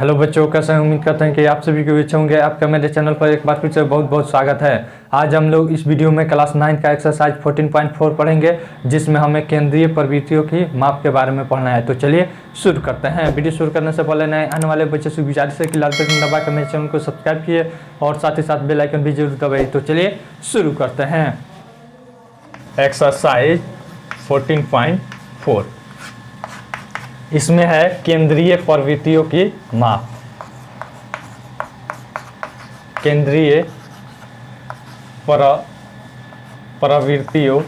Hello बच्चों, कैसे हैं? उम्मीद करते हैं कि आप सभी को अच्छे होंगे। आपका मेरे चैनल पर एक बार फिर से बहुत बहुत स्वागत है। आज हम लोग इस वीडियो में क्लास 9 का एक्सरसाइज 14.4 पढ़ेंगे, जिसमें हमें केंद्रीय प्रवृत्तियों की माप के बारे में पढ़ना है। तो चलिए शुरू करते हैं। वीडियो शुरू करने से पहले नए आने वाले बच्चों से गुजारिश है कि लाल बटन दबा कर मेरे चैनल को सब्सक्राइब किए और साथ ही साथ बेल आइकन भी जरूर दबाइए। तो चलिए शुरू करते हैं। एक्सरसाइज 14.4 इसमें है केंद्रीय प्रवृत्तियों की माप। केंद्रीय प्रवृत्तियों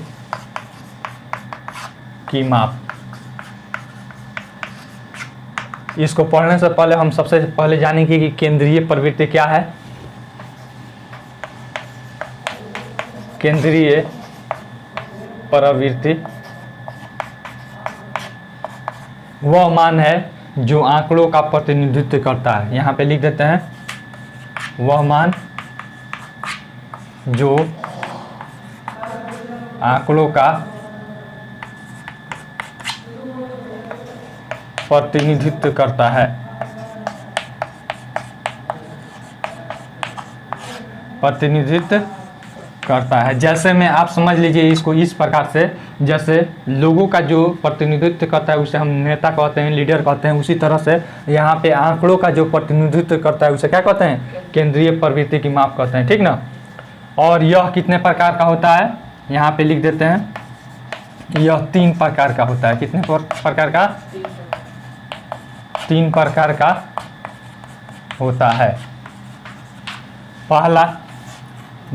की माप। इसको पढ़ने से पहले हम सबसे पहले जानेंगे कि केंद्रीय प्रवृत्ति क्या है। केंद्रीय प्रवृत्ति वह मान है जो आंकड़ों का प्रतिनिधित्व करता है। यहाँ पे लिख देते हैं, वह मान जो आंकड़ों का प्रतिनिधित्व करता है। प्रतिनिधित्व करता है। जैसे में आप समझ लीजिए इसको इस प्रकार से, जैसे लोगों का जो प्रतिनिधित्व करता है उसे हम नेता कहते हैं, लीडर कहते हैं। उसी तरह से यहाँ पे आंकड़ों का जो प्रतिनिधित्व करता है उसे क्या कहते हैं? केंद्रीय प्रवृत्ति की माप कहते हैं। ठीक ना। और यह कितने प्रकार का होता है? यहाँ पे लिख देते हैं, यह 3 प्रकार का होता है। कितने प्रकार का? 3 प्रकार का होता है। पहला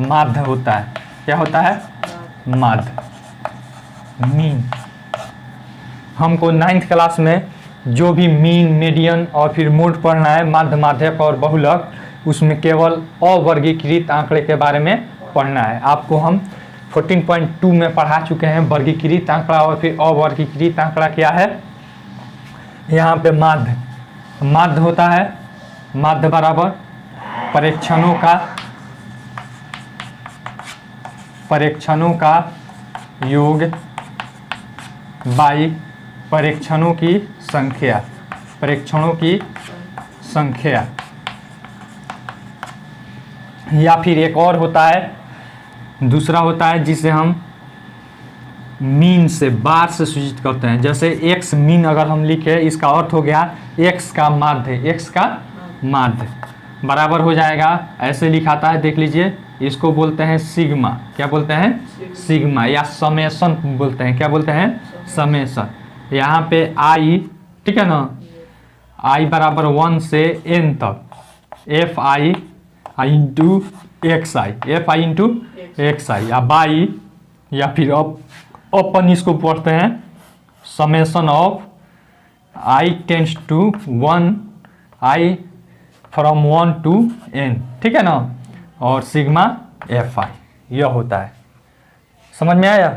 माध्य होता है। क्या होता है? माध्य, मीन। हमको 9th क्लास में जो भी मीन, मीडियन और फिर मोड पढ़ना है, माध्य, माध्यक और बहुलक, उसमें केवल अवर्गीकृत आंकड़े के बारे में पढ़ना है। आपको हम 14.2 में पढ़ा चुके हैं वर्गीकृत आंकड़ा और फिर अवर्गीकृत आंकड़ा क्या है। यहाँ पे माध्य, माध्य होता है, माध्य बराबर परीक्षणों का योग बाई परीक्षणों की संख्या। परीक्षणों की संख्या। या फिर एक और होता है, दूसरा होता है जिसे हम मीन से, बार से सूचित करते हैं। जैसे एक्स मीन अगर हम लिखे, इसका अर्थ हो गया एक्स का माध्य। एक्स का माध्य बराबर हो जाएगा, ऐसे लिखाता है, देख लीजिए, इसको बोलते हैं सिग्मा। क्या बोलते हैं? सिग्मा, या समेशन बोलते हैं। क्या बोलते हैं? समेशन। यहाँ पे आई, ठीक है ना, आई बराबर 1 से n तक, F I into X I, F I into X I, या बाई, या फिर अपन इसको पढ़ते हैं summation of I tends to 1, I from 1 to n। ठीक है ना। और सिग्मा एफ आई, यह होता है। समझ में आया?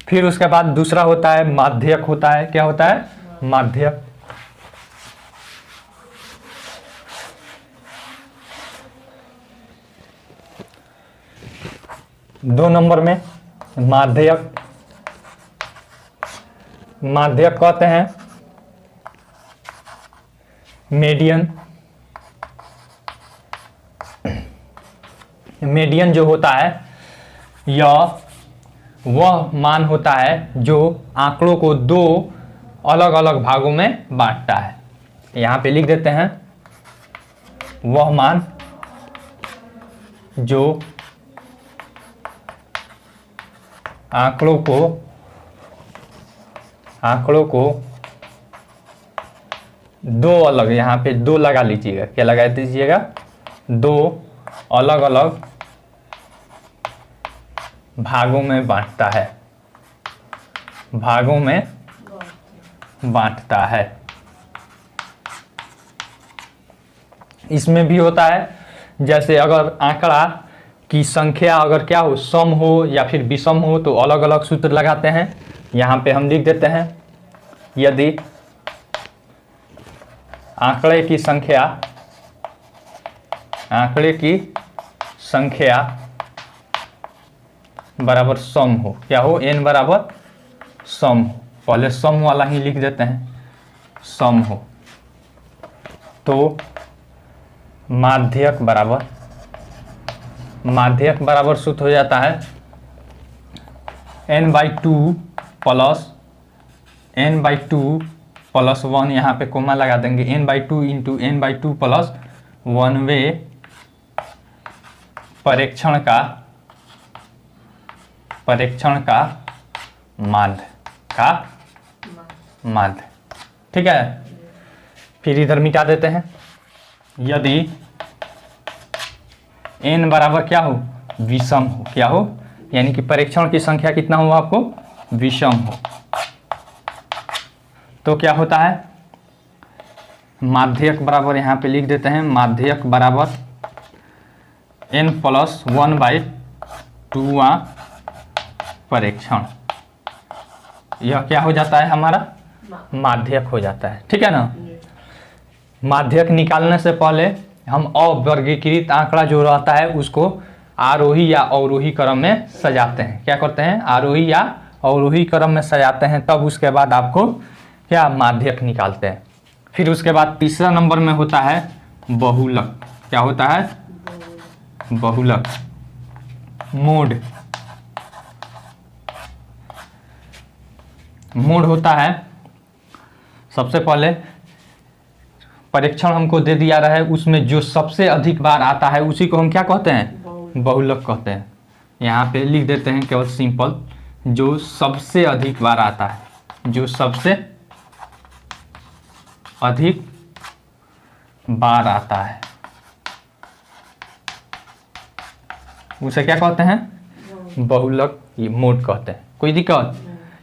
फिर उसके बाद दूसरा होता है माध्यक होता है। क्या होता है? माध्यक। दो नंबर में माध्यक। माध्यक कहते हैं मीडियन। मीडियन जो होता है, यह वह मान होता है जो आंकड़ों को 2 अलग अलग भागों में बांटता है। यहाँ पे लिख देते हैं, वह मान जो आंकड़ों को 2 अलग, यहाँ पे 2 लगा लीजिएगा। क्या लगा दीजिएगा? 2 अलग अलग भागों में बांटता है। भागों में बांटता है। इसमें भी होता है, जैसे अगर आंकड़ा की संख्या अगर क्या हो, सम हो या फिर विषम हो, तो अलग अलग सूत्र लगाते हैं। यहाँ पे हम लिख देते हैं, यदि आंकड़े की संख्या बराबर सम हो। क्या हो? n बराबर सम हो। पहले सम वाला ही लिख देते हैं, सम हो। तो माध्यक बराबर सूत्र हो जाता है n/2 प्लस 1, यहाँ पे कोमा लगा देंगे, n/2 इंटू n/2 प्लस 1वें परीक्षण का माध्य। ठीक है, फिर इधर मिटा देते हैं। यदि n बराबर क्या हो, विषम हो, क्या हो, यानी कि परीक्षण की संख्या कितना हो आपको, विषम हो, तो क्या होता है, माध्यक बराबर यहाँ पे लिख देते हैं, माध्यक बराबर n+1/2वां परीक्षण। यह क्या हो जाता है, हमारा माध्यक हो जाता है। ठीक है ना। माध्यक निकालने से पहले हम अवर्गीकृत आंकड़ा जो रहता है उसको आरोही या अवरोही क्रम में सजाते हैं। क्या करते हैं, आरोही या अवरोही क्रम में सजाते हैं, तब उसके बाद आपको क्या माध्यक निकालते हैं। फिर उसके बाद तीसरा नंबर में होता है बहुलक। क्या होता है, बहुलक, मोड होता है। सबसे पहले परीक्षण हमको दे दिया रहा है, उसमें जो सबसे अधिक बार आता है उसी को हम क्या कहते हैं, बहुलक कहते हैं। यहाँ पे लिख देते हैं केवल सिंपल, जो सबसे अधिक बार आता है, जो सबसे अधिक बार आता है उसे क्या कहते हैं, बहुलक मोड कहते हैं। कोई दिक्कत,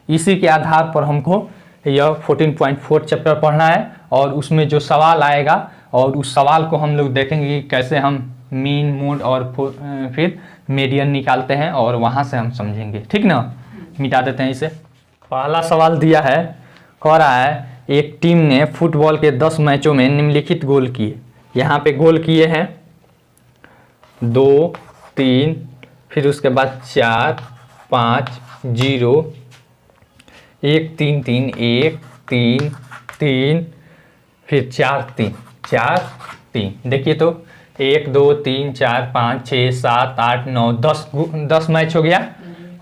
इसी के आधार पर हमको यह 14.4 चैप्टर पढ़ना है और उसमें जो सवाल आएगा और उस सवाल को हम लोग देखेंगे कि कैसे हम मीन, मोड और फिर मीडियन निकालते हैं और वहाँ से हम समझेंगे। ठीक ना, मिटा देते हैं इसे। पहला सवाल दिया है, कह रहा है एक टीम ने फुटबॉल के 10 मैचों में निम्नलिखित गोल किए। यहाँ पे गोल किए हैं 2, 3, फिर उसके बाद 4, 5, 0, 1, 3, 3, 1, 3, 3, फिर 4, 3, 4, 3। देखिए तो 1, 2, 3, 4, 5, 6, 7, 8, 9, 10 मैच हो गया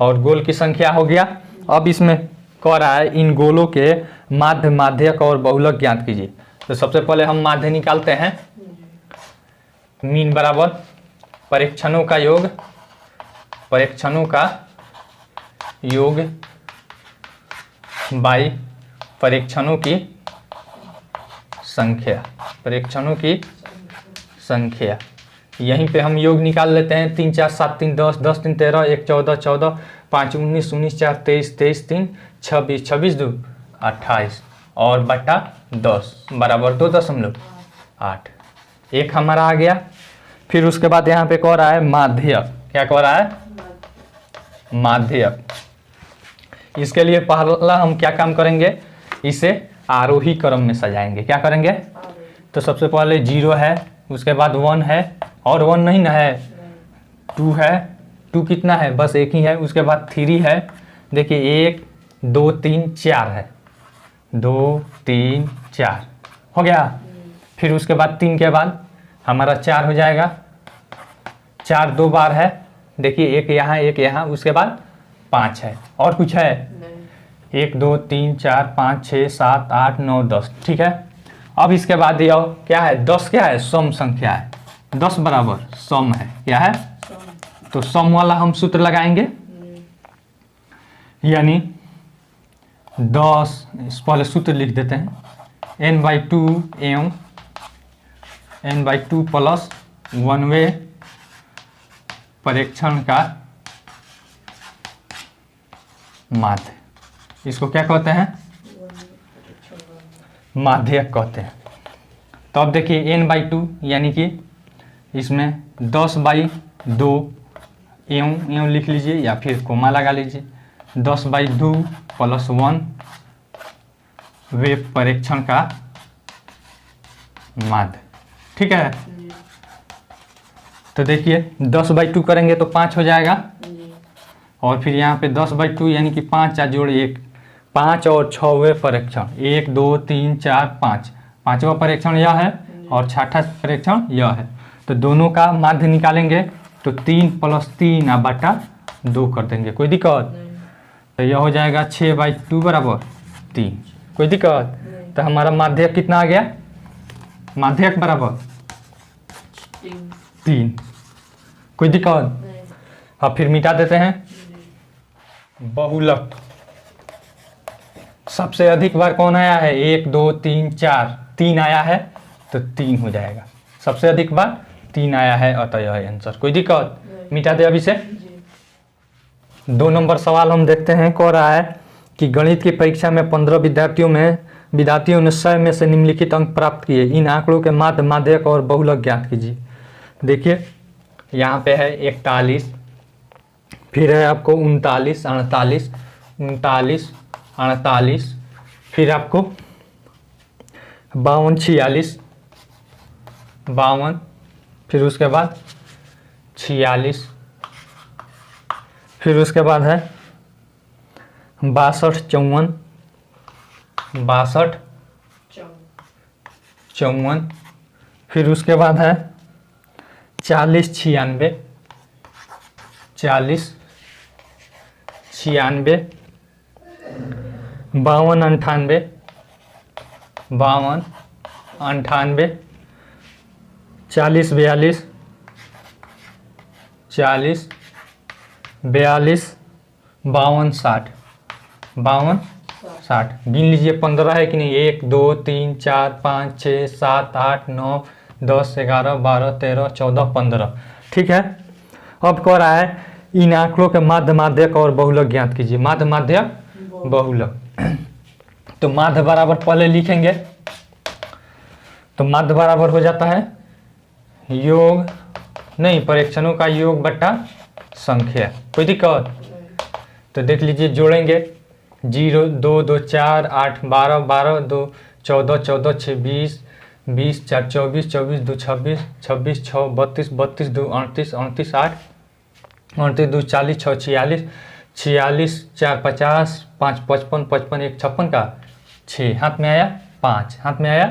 और गोल की संख्या हो गया। अब इसमें कह रहा है इन गोलों के माध्य, माध्यक और बहुलक ज्ञात कीजिए। तो सबसे पहले हम माध्य निकालते हैं। मीन बराबर परीक्षणों का योग बाई परीक्षणों की संख्या। यहीं पे हम योग निकाल लेते हैं। 3, 4, 7, 3, 10, 10, 3, 13, 1, 14, 14, 5, 19, 19, 4, 23, 23, 3, 26, 26, 2, 28 और बटा 10 बराबर 2.8। एक हमारा आ गया। फिर उसके बाद यहाँ पे कह रहा है माध्यक। क्या कह रहा है, माध्यक। इसके लिए पहला हम क्या काम करेंगे, इसे आरोही क्रम में सजाएंगे। क्या करेंगे, तो सबसे पहले 0 है, उसके बाद 1 है और 1 नहीं ना है, 2 है। 2 कितना है, बस एक ही है। उसके बाद 3 है, देखिए 1, 2, 3, 4 है, 2, 3, 4 हो गया। फिर उसके बाद 3 के बाद हमारा 4 हो जाएगा। 4 2 बार है, देखिए एक यहाँ एक यहाँ, उसके बाद 5 है। और कुछ है, 1, 2, 3, 4, 5, 6, 7, 8, 9, 10। ठीक है। अब इसके बाद यह क्या है, 10 क्या है, सम संख्या है। 10 बराबर सम है। क्या है, तो सम वाला हम सूत्र लगाएंगे, यानी 10, पहले सूत्र लिख देते हैं, n/2 एवं n/2 प्लस 1वें परीक्षण का माध्य। इसको क्या कहते हैं, माध्यक कहते हैं। तो अब देखिए n/2 यानी कि इसमें 10/2 एवं लिख लीजिए या फिर कोमा लगा लीजिए। 10/2 प्लस 1 वे परीक्षण का माध्य। ठीक है। तो देखिए 10/2 करेंगे तो 5 हो जाएगा और फिर यहाँ पे 10/2 यानी कि 5 जोड़ 1, 5 और 6वें परीक्षण, 1, 2, 3, 4, 5, 5वां परीक्षण यह है। और छठा प्रेक्षण यह है। तो दोनों का माध्य निकालेंगे तो 3 + 3 बटा 2 कर देंगे, कोई दिक्कत? तो यह हो जाएगा 6/2 बराबर 3, कोई दिक्कत? तो हमारा माध्यक कितना आ गया? माध्यक बराबर 3, कोई दिक्कत? अब फिर मिटा देते हैं। बहुलक सबसे अधिक बार कौन आया है? 1 2 3 4, 3 आया है तो 3 हो जाएगा। सबसे अधिक बार 3 आया है, अतः यह है आंसर, कोई दिक्कत? मिटा दे अभी से। 2 नंबर सवाल हम देखते हैं। कह रहा है कि गणित की परीक्षा में 15 विद्यार्थियों ने 100 में से निम्नलिखित अंक प्राप्त किए। इन आंकड़ों के माध्य, माध्यक और बहुलक ज्ञात कीजिए। देखिए यहाँ पे है 41, फिर है आपको 39, 48, 39, 48, फिर आपको 52, 46, 52, फिर उसके बाद 46, फिर उसके बाद है 62, 54, 62, 54, फिर उसके बाद है 40, 96, 40, 96, 52, 98, 52, 98, 40, 42, 40, 42, 52, 60, 52, 60। गिन लीजिए 15 है कि नहीं? 1 2 3 4 5 6 7 8 9 10 11 12 13 14 15, ठीक है। अब कह रहा है इन आंकड़ों के माध्य, माध्यक और बहुलक ज्ञात कीजिए। माध्य, माध्यक, बहुलक। तो माध्य बराबर पहले लिखेंगे, तो माध्य बराबर हो जाता है योग, नहीं, परीक्षणों का योग बटा संख्या, कोई दिक्कत? तो देख लीजिए, जोड़ेंगे 0 2 2 4 8 12 12 2 14 14 6 20 20 4 24 24 2 26 26 6 32 32 2 38 38 8 38 2 40 6 46 46 4 50 5 55 55 1 56 का 6 हाथ में आया, 5 हाथ में आया,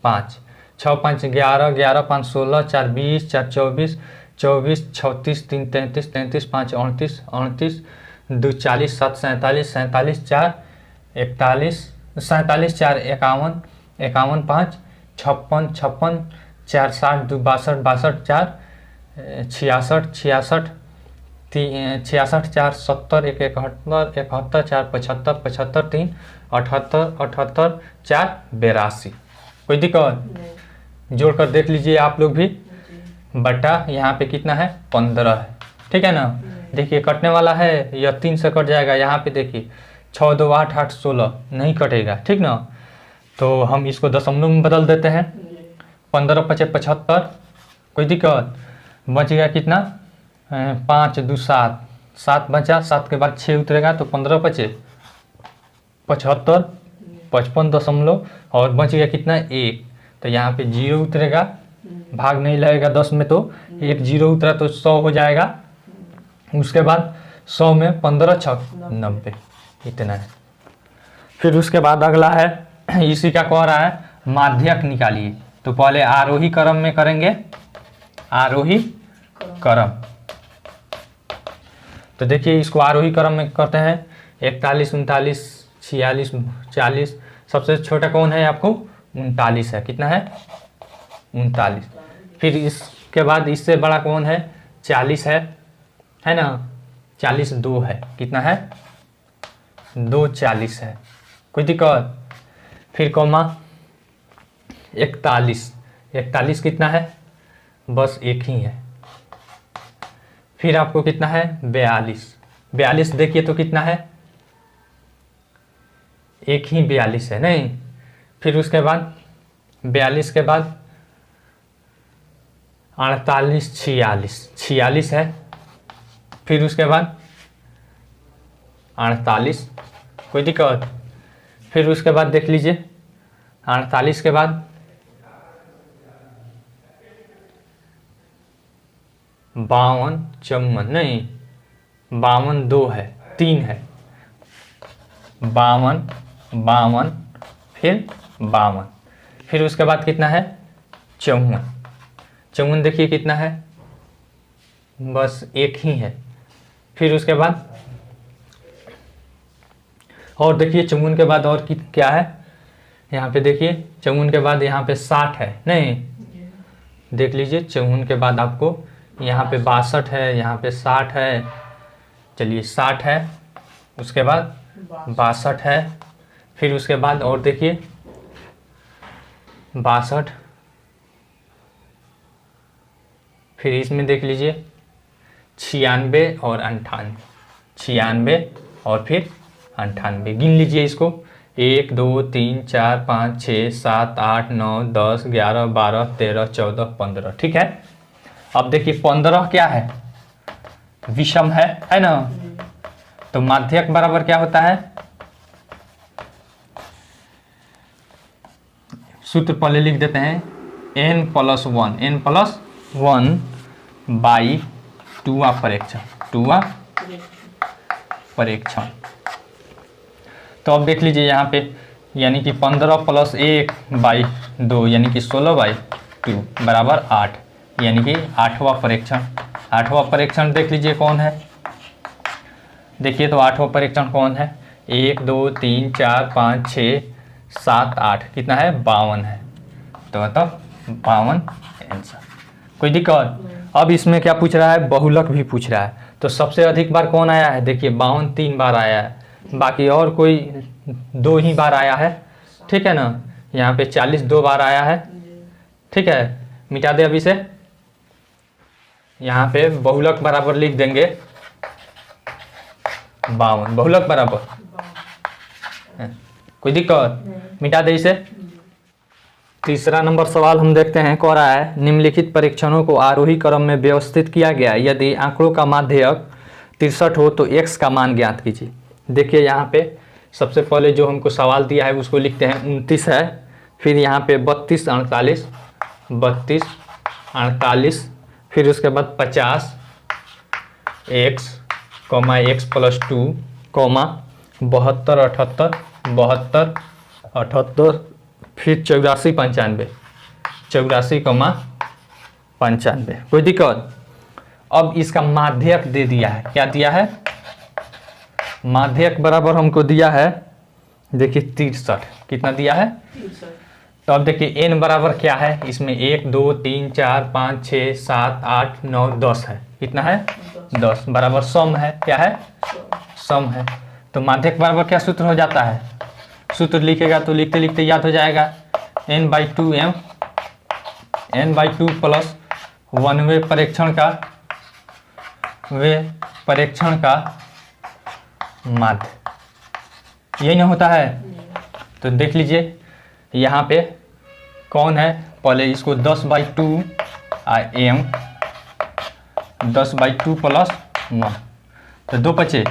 5 6 5 11 11 5 16 4 20 4 24 24 36 3 33 33 5 38 38 2 40 7 47 47 4 41 47 4 51 51 5 56 56 4 60 2 62 62 4 66 66 66 4 70 1 71 71 4 75 75 3 78 78 4 82, कोई दिक्कत? जोड़कर देख लीजिए आप लोग भी। बटा यहाँ पे कितना है? 15 है, ठीक है ना? देखिए कटने वाला है, यह 3 से कट जाएगा। यहाँ पे देखिए 6 2 8 8 16 नहीं कटेगा, ठीक ना? तो हम इसको दशमलव में बदल देते हैं। 15 5 75, कोई दिक्कत? बच गया कितना? 5 2 7, 7 बचा, 7 के बाद 6 उतरेगा तो 15 5 75, 55 दशमलव, और बच गया कितना? 1। तो यहाँ पे 0 उतरेगा, भाग नहीं लगेगा 10 में, तो 1 0 उतरा तो 100 हो जाएगा। उसके बाद 100 में 15 6 90, इतना है। फिर उसके बाद अगला है, इसी का कह रहा है माध्यक निकालिए। तो पहले आरोही क्रम में करेंगे, आरोही क्रम। तो देखिए इसको आरोही क्रम में करते हैं। 41 39 46 40, सबसे छोटा कौन है आपको? 39 है। कितना है? 39। फिर इसके बाद इससे बड़ा कौन है? 40 है ना? 40 2 है। कितना है? 2 40 है, कोई दिक्कत? फिर कौमा 41, 41 कितना है? बस एक ही है। फिर आपको कितना है? 42, 42 देखिए तो कितना है? एक ही 42 है, नहीं? फिर उसके बाद 42 के बाद 48 46, 46 है। फिर उसके बाद 48, कोई दिक्कत? फिर उसके बाद देख लीजिए 48 के बाद 52 54, नहीं, 52 2 है, 3 है। 52 52, फिर 52, फिर उसके बाद कितना है? 54। 54 देखिए कितना है, बस एक ही है। फिर उसके बाद और देखिए 54 के बाद और क्या है, यहाँ पे देखिए 54 के बाद यहाँ पे 60 है, नहीं देख लीजिए 54 के बाद आपको यहाँ पे 62 है, यहाँ पे 60 है, चलिए 60 है, उसके बाद 62 है, फिर उसके बाद और देखिए 62, फिर इसमें देख लीजिए 96 और 98, 96 और फिर 98। गिन लीजिए इसको, 1 2 3 4 5 6 7 8 9 10 11 12 13 14 15, ठीक है। अब देखिए 15 क्या है, विषम है ना, तो माध्यक बराबर क्या होता है, सूत्र पहले लिख देते हैं, n+1 बाई 2 परीक्षण। तो अब देख लीजिए यहाँ पे, यानी कि 15 + 1 बाई 2 यानी कि 16/2 बराबर 8, यानी कि 8वां परीक्षण। 8वां परीक्षण देख लीजिए कौन है, देखिए तो 8वां परीक्षण कौन है, 1 2 3 4 5 6 7 8, कितना है 52 है, तो मतलब 52 आंसर। कोई दिक्कत? अब इसमें क्या पूछ रहा है, बहुलक भी पूछ रहा है, तो सबसे अधिक बार कौन आया है, देखिए 52 3 बार आया है, बाकी और कोई 2 ही बार आया है, ठीक है ना। यहाँ पे 40 2 बार आया है, ठीक है, मिटा दे अभी से। यहाँ पे बहुलक बराबर लिख देंगे 52, बहुलक बराबर, कोई दिक्कत, मिटा दे इसे। तीसरा नंबर सवाल हम देखते हैं, कह रहा है निम्नलिखित परीक्षणों को आरोही क्रम में व्यवस्थित किया गया, यदि आंकड़ों का माध्यक 63 हो तो x का मान ज्ञात कीजिए। देखिए यहाँ पे सबसे पहले जो हमको सवाल दिया है उसको लिखते हैं, 29 है, फिर यहाँ पे 32 48, 32 48, फिर उसके बाद 50 x, x + 2, 72 78, 72 78, फिर 84 95, 84,95, कोई दिक्कत। अब इसका माध्यक दे दिया है, क्या दिया है, माध्यक बराबर हमको दिया है, देखिए 63, कितना दिया है, तो अब देखिए n बराबर क्या है, इसमें 1 2 3 4 5 6 7 8 9 10 है, कितना है 10, बराबर सम है, क्या है सम है। तो माध्यक बराबर क्या सूत्र हो जाता है, सूत्र लिखेगा तो लिखते लिखते याद हो जाएगा, n/2m, n/2 प्लस 1वें परीक्षण का माध्य, यही ना होता है। तो देख लीजिए यहाँ पे कौन है, पहले इसको 10/2 m, 10/2 + 1, तो 2 बचे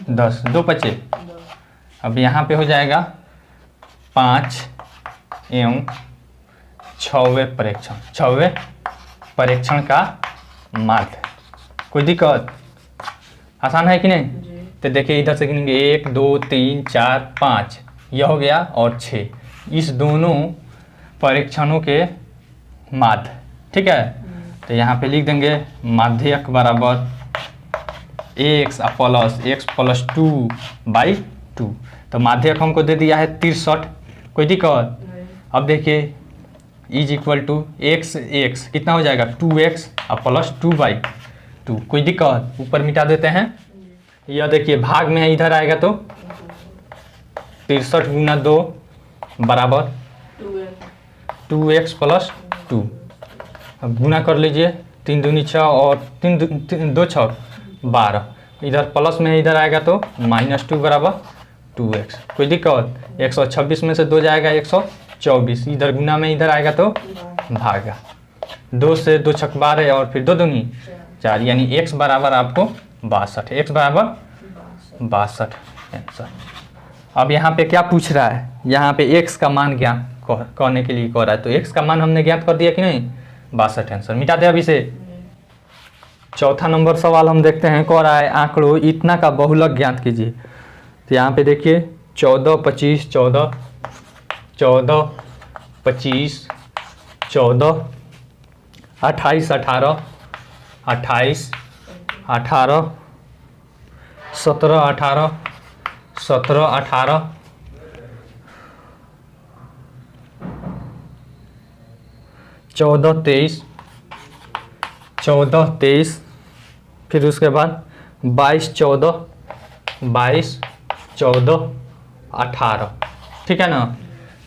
10, 2 बचे, अब यहाँ पे हो जाएगा 5m, 6वें परीक्षण का माध्य। कोई दिक्कत, आसान है कि नहीं। तो देखिए इधर से गिनेंगे 1 2 3 4 5, यह हो गया, और 6, इस दोनों परीक्षणों के माध्य, ठीक है। तो यहाँ पे लिख देंगे माध्यक बराबर x + 2/2, तो माध्यक हमको दे दिया है 63, कोई दिक्कत। अब देखिए = x कितना हो जाएगा 2x + 2/2, कोई दिक्कत, ऊपर मिटा देते हैं। यह देखिए भाग में है, इधर आएगा तो 63 × 2 बराबर 2x + 2, अब गुना कर लीजिए, 3 दूनी 6 और 2 6 12, इधर प्लस में इधर आएगा तो -2 बराबर 2x, कोई दिक्कत। 126 में से 2 जाएगा 124, इधर गुना में इधर आएगा तो भागा, 2 से 2 छक 12 और फिर 2 दूनी 4, यानी x बराबर आपको 62, x बराबर 62 आंसर। अब यहाँ पे क्या पूछ रहा है, यहाँ पे x का मान ज्ञात करने के लिए कह रहा है, तो x का मान हमने ज्ञात कर दिया कि नहीं, 62 आंसर। मिटा दे अभी से। चौथा नंबर सवाल हम देखते हैं, कह रहा है आंकड़ों इतना का बहुलक ज्ञात कीजिए। तो यहाँ पे देखिए 14 25 14, 14 25 14 28 18 28 18 17 18 17 18 14 23 14 23, फिर उसके बाद 22 14 22 14 18। ठीक है ना,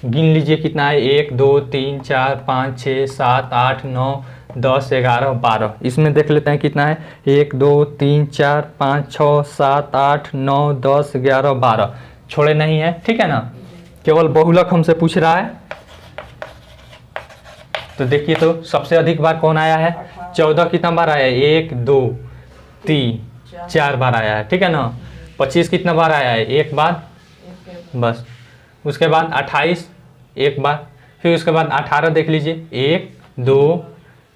गिन लीजिए कितना है, 1 2 3 4 5 6 7 8 9 10 11 12। इसमें देख लेते हैं कितना है, 1 2 3 4 5 6 7 8 9 10 11 12, छोड़े नहीं है। ठीक है ना, केवल बहुलक हमसे पूछ रहा है। तो देखिए तो सबसे अधिक बार कौन आया है, 14 कितना बार आया है, 1 2 3 4 बार आया है। ठीक है ना, 25 कितना बार आया है, 1 बार बस। उसके बाद 28 1 बार, फिर उसके बाद 18 देख लीजिए, 1 2,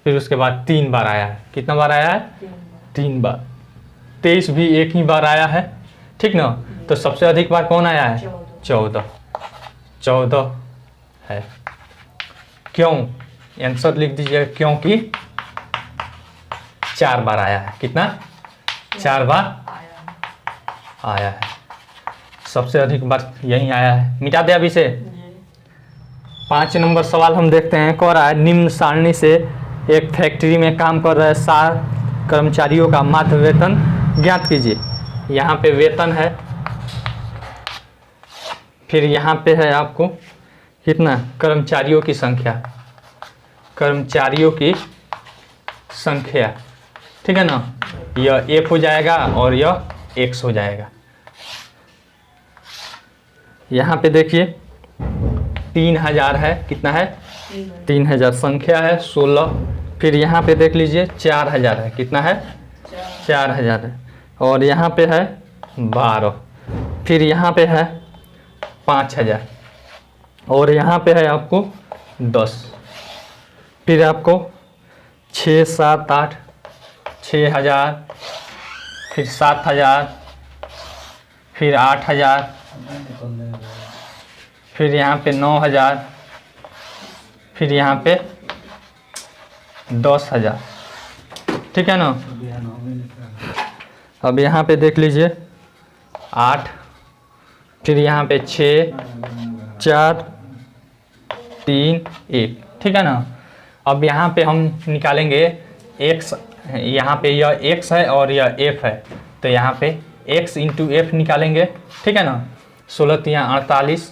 फिर उसके बाद 3 बार आया है। कितना बार आया है, 3 बार। 23 भी 1 ही बार आया है। ठीक ना, तो सबसे अधिक बार कौन आया है, 14 है। क्यों, आंसर लिख दीजिए, क्योंकि 4 बार आया है। कितना, 4 बार आया है, सबसे अधिक बार यही आया है। मिटा दे अभी से। 5 नंबर सवाल हम देखते हैं। कह रहा है निम्न सारणी से एक फैक्ट्री में काम कर रहे 7 कर्मचारियों का माध्य वेतन ज्ञात कीजिए। यहाँ पे वेतन है, फिर यहाँ पे है आपको कितना, कर्मचारियों की संख्या, कर्मचारियों की संख्या। ठीक है ना, यह F हो जाएगा और यह X हो जाएगा। यहाँ पे देखिए 3000 है, कितना है, 3000 संख्या है 16। फिर यहाँ पे देख लीजिए 4000 है, कितना है, 4000 है। और यहाँ पे है 12, फिर यहाँ पे है 5000, और यहाँ पे है आपको 10, फिर आपको 6 7 8 6000, फिर 7000, फिर 8000, फिर यहाँ पे 9000, फिर यहाँ पे 10000। ठीक है ना, अब यहाँ पे देख लीजिए 8, फिर यहाँ पे 6 4 3 1। ठीक है ना, अब यहाँ पे हम निकालेंगे x, यहाँ पे यह x है और यह f है, तो यहाँ पे x इंटू f निकालेंगे। ठीक है ना, 16 3 48,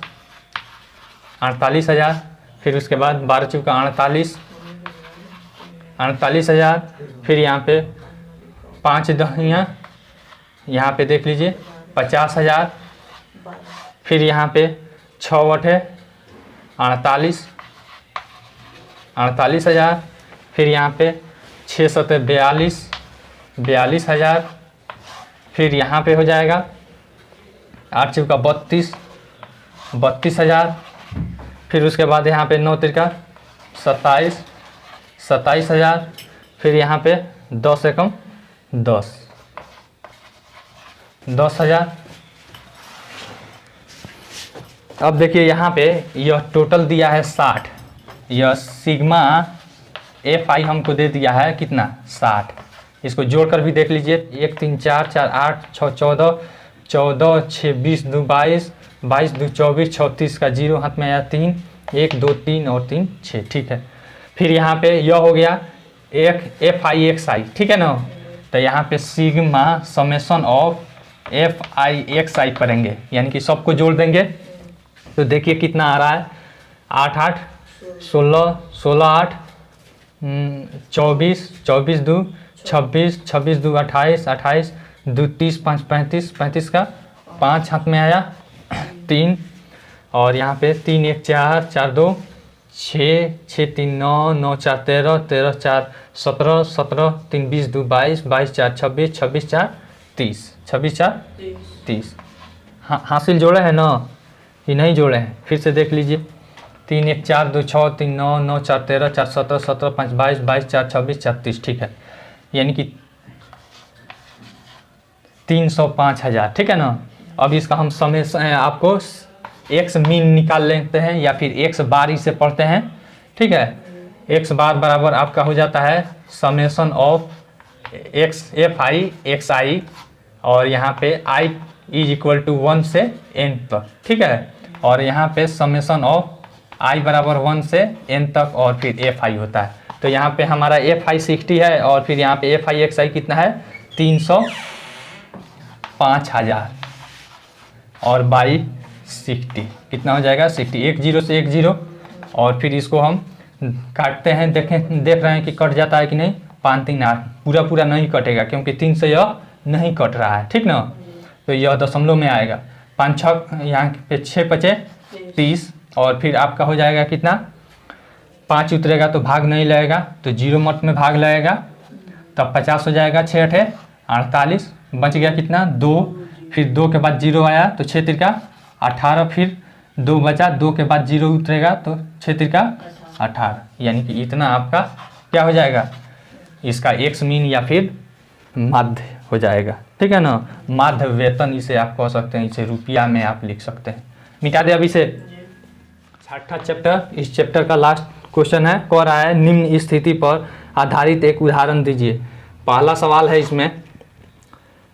48,000, फिर उसके बाद 12 चौका 48, 48,000, फिर यहाँ पे 5 दहिया, यहाँ पे देख लीजिए 50,000, फिर यहाँ पे 6 बटे 48, 48,000, फिर यहाँ पे 6 सते 42, 42,000, फिर यहाँ पे हो जाएगा 8 चौका 32, 32,000, फिर उसके बाद यहाँ पे 9 तिरका 27, 27,000, फिर यहाँ पे 10 एकम 10, 10,000। अब देखिए यहाँ पे यह टोटल दिया है 60, यह सिग्मा FI हमको दे दिया है कितना, 60। इसको जोड़कर भी देख लीजिए, 1 3 4 4 8 6 14, 14 6 20 2 22, 22 2 24, 34 का 0 हाथ में आया 3, 1 2 3 और 3 6। ठीक है, फिर यहाँ पे यह हो गया एक FI XI। ठीक है ना, तो यहाँ पे sigma summation of FI XI करेंगे, यानी कि सबको जोड़ देंगे। तो देखिए कितना आ रहा है, 8 8 16, 16 8 24, 24 2 26, 26 2 28, 28 2 30 5 35, 35 का 5 हाथ में आया 3, और यहाँ पे 3 1 4 4 2 6 6 3 9 9 4 13 13 4 17 17 3 20 2 22 22 4 26 26 4 30 26 4 30। हाँ, हासिल जोड़े हैं ना, ये नहीं जोड़े हैं, फिर से देख लीजिए। 3 1 4 2 6 3 9 9 4 13 4 17 17 5 22 22 4 26 4 30। ठीक है, यानी कि 305,000। ठीक है ना, अब इसका हम समय आपको x मीन निकाल लेते हैं, या फिर x बार इसे पढ़ते हैं। ठीक है, एक्स बार बराबर आपका हो जाता है summation of X F I X I, और यहाँ पे आई इज इक्वल टू 1 से n तक, ठीक है। और यहाँ पे समेशन ऑफ आई बराबर 1 से n तक और फिर एफ आई होता है। तो यहाँ पे हमारा एफ आई 60 है और फिर यहाँ पे एफ आई एक्स आई कितना है 305,000 और बाई 60 कितना हो जाएगा 60, एक जीरो से एक जीरो, और फिर इसको हम काटते हैं, देख रहे हैं कि कट जाता है कि नहीं। 5 3 8 पूरा पूरा नहीं कटेगा क्योंकि 3 से यह नहीं कट रहा है, ठीक ना। तो यह दशमलव में आएगा। 5 6 यहाँ पे 6 5 30 और फिर आपका हो जाएगा कितना 5 उतरेगा तो भाग नहीं लगेगा, तो 0 मत में भाग लगेगा, तब 50 हो जाएगा। 6 8 48 बच गया कितना 2, फिर 2 के बाद 0 आया तो 6 3 18, फिर 2 बचा, 2 के बाद 0 उतरेगा तो 6 3 18, यानी कि इतना आपका क्या हो जाएगा इसका एक्स मीन या फिर माध्य हो जाएगा, ठीक है ना। माध्य वेतन इसे आप कह सकते हैं, इसे रुपया में आप लिख सकते हैं। मिटा दे अभी से। 6ठा चैप्टर, इस चैप्टर का लास्ट क्वेश्चन है, कह रहा है निम्न स्थिति पर आधारित एक उदाहरण दीजिए। पहला सवाल है इसमें,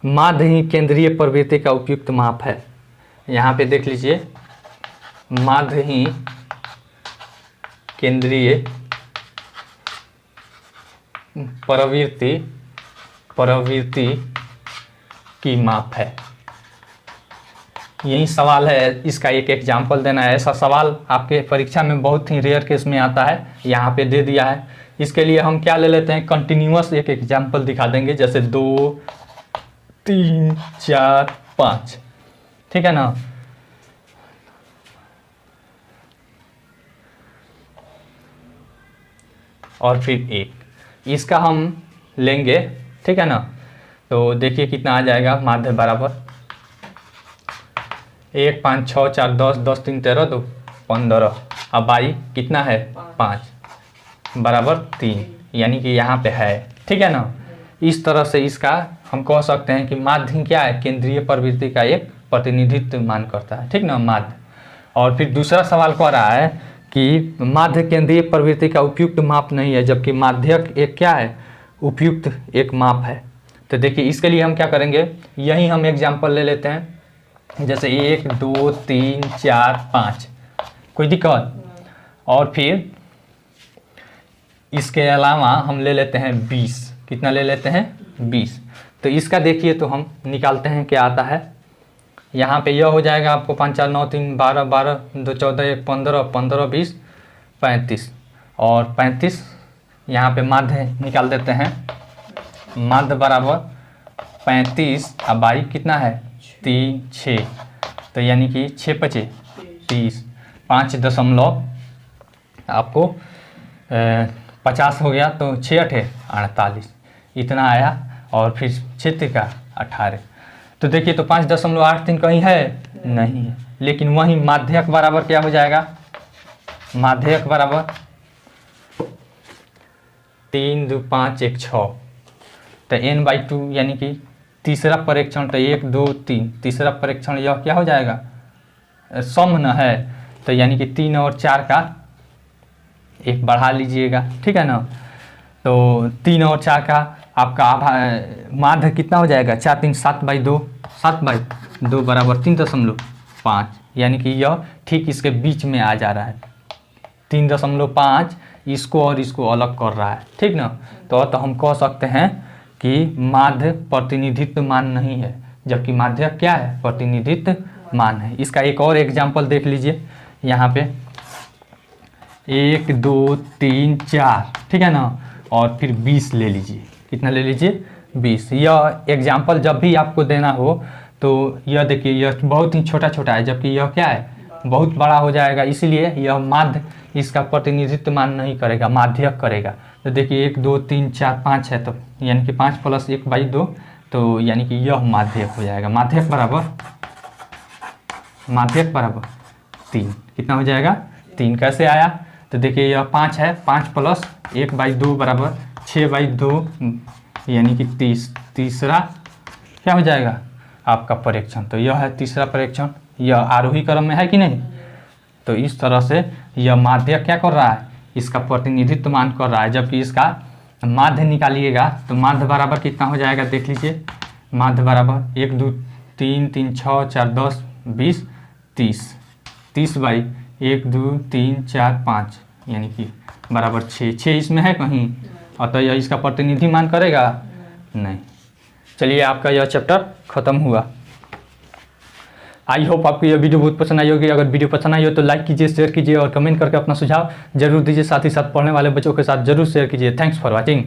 माध्य ही केंद्रीय प्रवृत्ति का उपयुक्त माप है। यहाँ पे देख लीजिए, माध्य ही केंद्रीय प्रवृत्ति की माप है। यही सवाल है, इसका एक एग्जाम्पल देना है। ऐसा सवाल आपके परीक्षा में बहुत ही रेयर केस में आता है, यहाँ पे दे दिया है। इसके लिए हम क्या ले लेते हैं, कंटिन्यूअस एक एग्जाम्पल दिखा देंगे, जैसे 2 3 4 5, ठीक है ना। और फिर 1, इसका हम लेंगे, ठीक है ना। तो देखिए कितना आ जाएगा, माध्य बराबर 1 5 6 4 10 10 3 13 2 15, अब बाई कितना है 5 बराबर 3, यानी कि यहाँ पे है, ठीक है ना। इस तरह से इसका हम कह सकते हैं कि माध्य क्या है, केंद्रीय प्रवृत्ति का एक प्रतिनिधित्व मान करता है, ठीक ना, माध्य। और फिर दूसरा सवाल कह रहा है कि माध्य केंद्रीय प्रवृत्ति का उपयुक्त माप नहीं है, जबकि माध्यक एक क्या है, उपयुक्त एक माप है। तो देखिए इसके लिए हम क्या करेंगे, यही हम एग्जाम्पल ले लेते हैं, जैसे 1 2 3 4 5, कोई दिक्कत। और फिर इसके अलावा हम ले लेते हैं 20, कितना ले लेते हैं 20। तो इसका देखिए तो हम निकालते हैं क्या आता है। यहाँ पे यह हो जाएगा आपको 5 4 9 3 12 12 2 14 1 15 15 20 35, और 35 यहाँ पे माध्य निकाल देते हैं। माध्य बराबर 35 अब बाई कितना है 3 6, तो यानी कि 6 5 30, 5 दशमलव आपको 50 हो गया, तो 6 8 48 इतना आया, और फिर 6 3 18। तो देखिए तो 5.83 कहीं है नहीं है, लेकिन वहीं माध्यक बराबर क्या हो जाएगा, माध्यक बराबर 3 2 5 1 6, तो n/2 यानी कि तीसरा परीक्षण, तो 1 2 3 तीसरा परीक्षण यह क्या हो जाएगा सम न है, तो यानी कि 3 और 4 का 1 बढ़ा लीजिएगा, ठीक है ना। तो 3 और 4 का आपका माध्य कितना हो जाएगा, 4 3 7/2, 7/2 बराबर 3.5, यानी कि यह ठीक इसके बीच में आ जा रहा है। 3.5 इसको और इसको अलग कर रहा है, ठीक ना। तो हम कह सकते हैं कि माध्य प्रतिनिधित्व मान नहीं है, जबकि माध्य क्या है, प्रतिनिधित्व मान है। इसका एक और एग्जाम्पल देख लीजिए, यहाँ पे 1 2 3 4, ठीक है ना, और फिर 20 ले लीजिए, कितना ले लीजिए 20। यह एग्जाम्पल जब भी आपको देना हो तो यह देखिए यह बहुत ही छोटा छोटा है, जबकि यह क्या है बहुत बड़ा हो जाएगा, इसीलिए यह माध्य इसका प्रतिनिधित्व मान नहीं करेगा, माध्यक करेगा। तो देखिए 1 2 3 4 5 है, तो यानी कि 5 + 1/2, तो यानी कि यह माध्यक हो जाएगा। माध्यक बराबर 3, कितना हो जाएगा 3। कैसे आया, तो देखिए यह 5 है, 5 + 1/2 बराबर 6/2, यानी कि 30। तीसरा क्या हो जाएगा आपका परीक्षण, तो यह है तीसरा परीक्षण, यह आरोही क्रम में है कि नहीं। तो इस तरह से यह माध्यक क्या कर रहा है, इसका प्रतिनिधित्व मान कर रहा है, जबकि इसका माध्य निकालिएगा तो माध्य बराबर कितना हो जाएगा देख लीजिए। माध्य बराबर 1 2 3 3 6 4 10 20 30, 30 बाई 1 2 3 4 5 यानी कि बराबर 6। 6 इसमें है कहीं, अतः यह इसका प्रतिनिधि मान करेगा नहीं। चलिए आपका यह चैप्टर खत्म हुआ। आई होप आपको यह वीडियो बहुत पसंद आई होगी। अगर वीडियो पसंद आई हो तो लाइक कीजिए, शेयर कीजिए और कमेंट करके अपना सुझाव जरूर दीजिए। साथ ही साथ पढ़ने वाले बच्चों के साथ जरूर शेयर कीजिए। Thanks for watching.